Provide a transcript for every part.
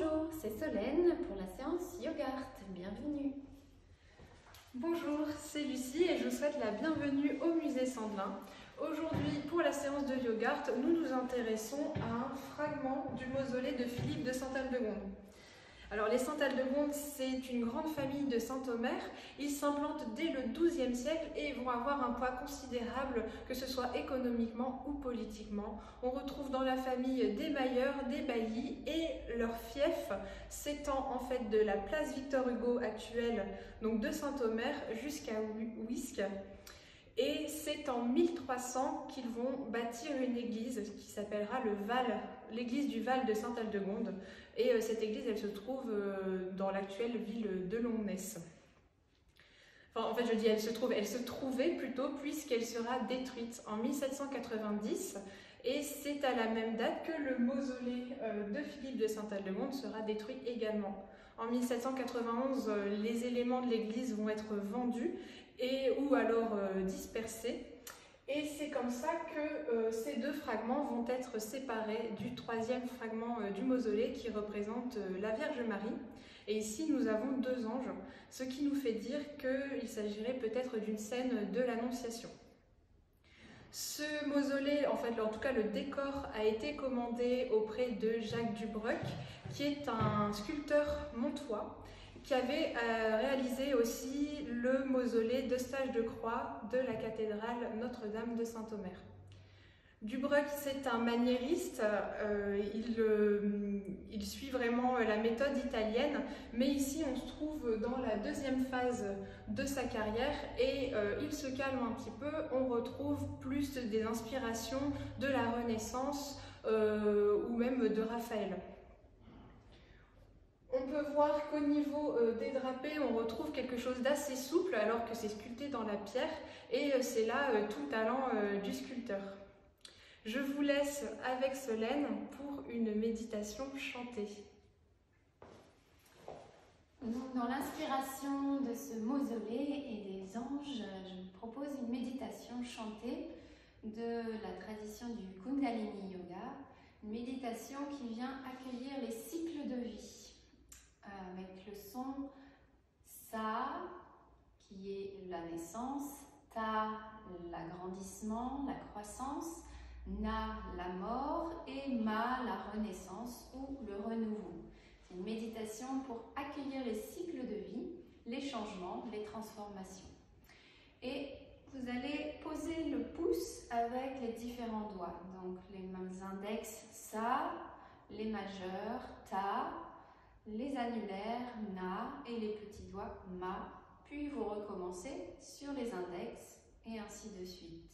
Bonjour, c'est Solène pour la séance Yogart. Bienvenue. Bonjour, c'est Lucie et je vous souhaite la bienvenue au musée Sandelin. Aujourd'hui, pour la séance de Yogart, nous nous intéressons à un fragment du mausolée de Philippe de Sainte-Aldegonde. Alors, les Sainte-Aldegonde, c'est une grande famille de Saint-Omer. Ils s'implantent dès le XIIe siècle et vont avoir un poids considérable, que ce soit économiquement ou politiquement. On retrouve dans la famille des bailleurs, des baillis et leur fief s'étend en fait de la place Victor Hugo actuelle, donc de Saint-Omer, jusqu'à Ouisque. Et c'est en 1300 qu'ils vont bâtir une église qui s'appellera l'église du Val de Sainte-Aldegonde. Et cette église, elle se trouve dans l'actuelle ville de Longness. Enfin, en fait, je dis elle se trouvait plutôt, puisqu'elle sera détruite en 1790. Et c'est à la même date que le mausolée de Philippe de Sainte-Aldegonde sera détruit également. En 1791, les éléments de l'église vont être vendus ou alors dispersés. Et c'est comme ça que ces deux fragments vont être séparés du troisième fragment du mausolée qui représente la Vierge Marie. Et ici, nous avons deux anges, ce qui nous fait dire qu'il s'agirait peut-être d'une scène de l'Annonciation. Ce mausolée, en fait, en tout cas le décor, a été commandé auprès de Jacques Dubruck, qui est un sculpteur montois, qui avait réalisé aussi le mausolée d'Eustache de Croix de la cathédrale Notre-Dame de Saint-Omer. Dubruck, c'est un maniériste, il suit vraiment la méthode italienne, mais ici on se trouve dans la deuxième phase de sa carrière et il se calme un petit peu, on retrouve plus des inspirations de la Renaissance ou même de Raphaël. On peut voir qu'au niveau des drapés, on retrouve quelque chose d'assez souple alors que c'est sculpté dans la pierre et c'est là tout le talent du sculpteur. Je vous laisse avec Solène pour une méditation chantée. Donc, dans l'inspiration de ce mausolée et des anges, je vous propose une méditation chantée de la tradition du Kundalini Yoga, une méditation qui vient accueillir les cycles de vie. Avec le son Sa, qui est la naissance, Ta, l'agrandissement, la croissance, Na, la mort et Ma, la renaissance ou le renouveau. C'est une méditation pour accueillir les cycles de vie, les changements, les transformations. Et vous allez poser le pouce avec les différents doigts, donc les mains index Sa, les majeurs Ta, les annulaires Na et les petits doigts Ma, puis vous recommencez sur les index et ainsi de suite.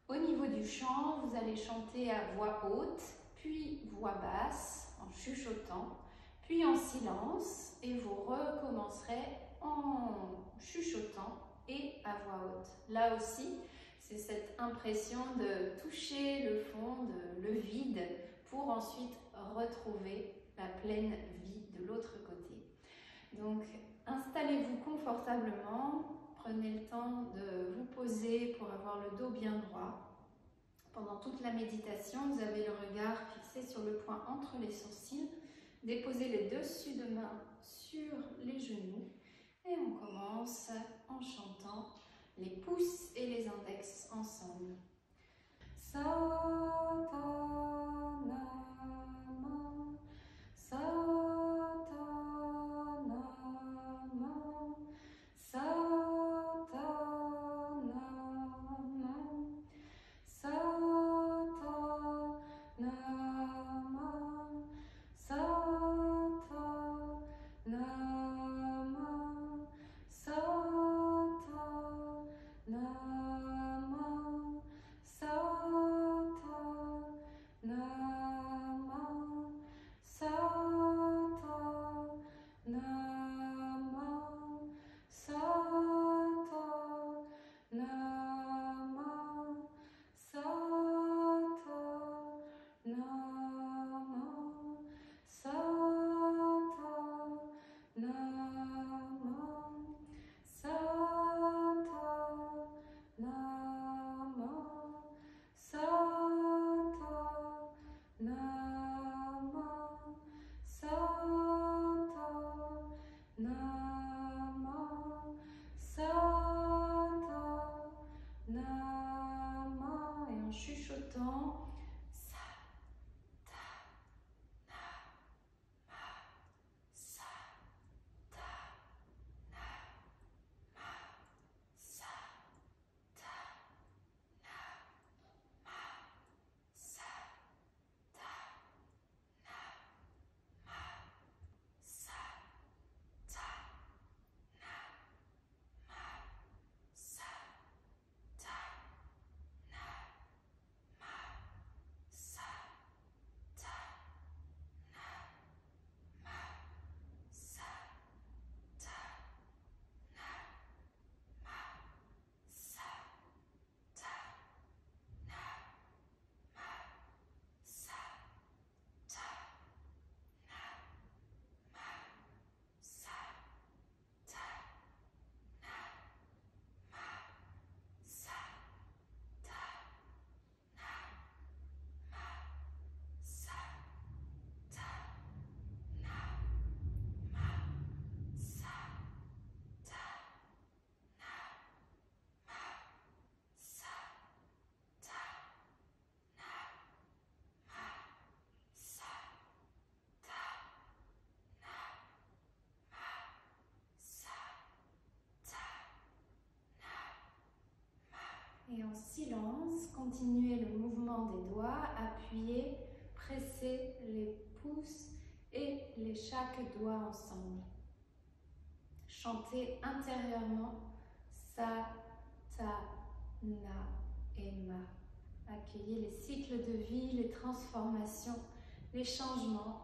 Au niveau du chant, vous allez chanter à voix haute, puis voix basse en chuchotant, puis en silence et vous recommencerez en chuchotant et à voix haute. Là aussi, c'est cette impression de toucher le fond, le vide, pour ensuite retrouver la pleine vie de l'autre côté. Donc, installez-vous confortablement, prenez le temps de vous poser pour avoir le dos bien droit. Pendant toute la méditation, vous avez le regard fixé sur le point entre les sourcils, déposez les dessus de main sur les genoux et on commence en chantant les pouces et les index ensemble. Satanama, Satanama, Satanama, Satanama, Satanama, Satanama, Satanama. silence, continuez le mouvement des doigts, appuyez, pressez les pouces et chaque doigt ensemble. Chantez intérieurement sa, ta, na et ma. Accueillez les cycles de vie, les transformations, les changements.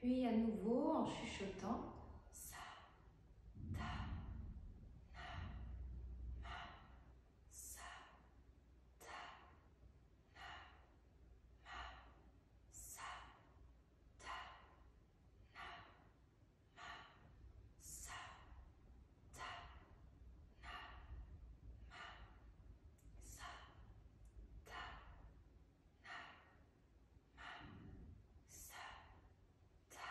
Puis à nouveau en chuchotant, sa, ta, na, ma, sa, ta, na, ma, sa, ta, na, ma, sa, ta, na, ma, sa, ta, na, ma, sa, ta,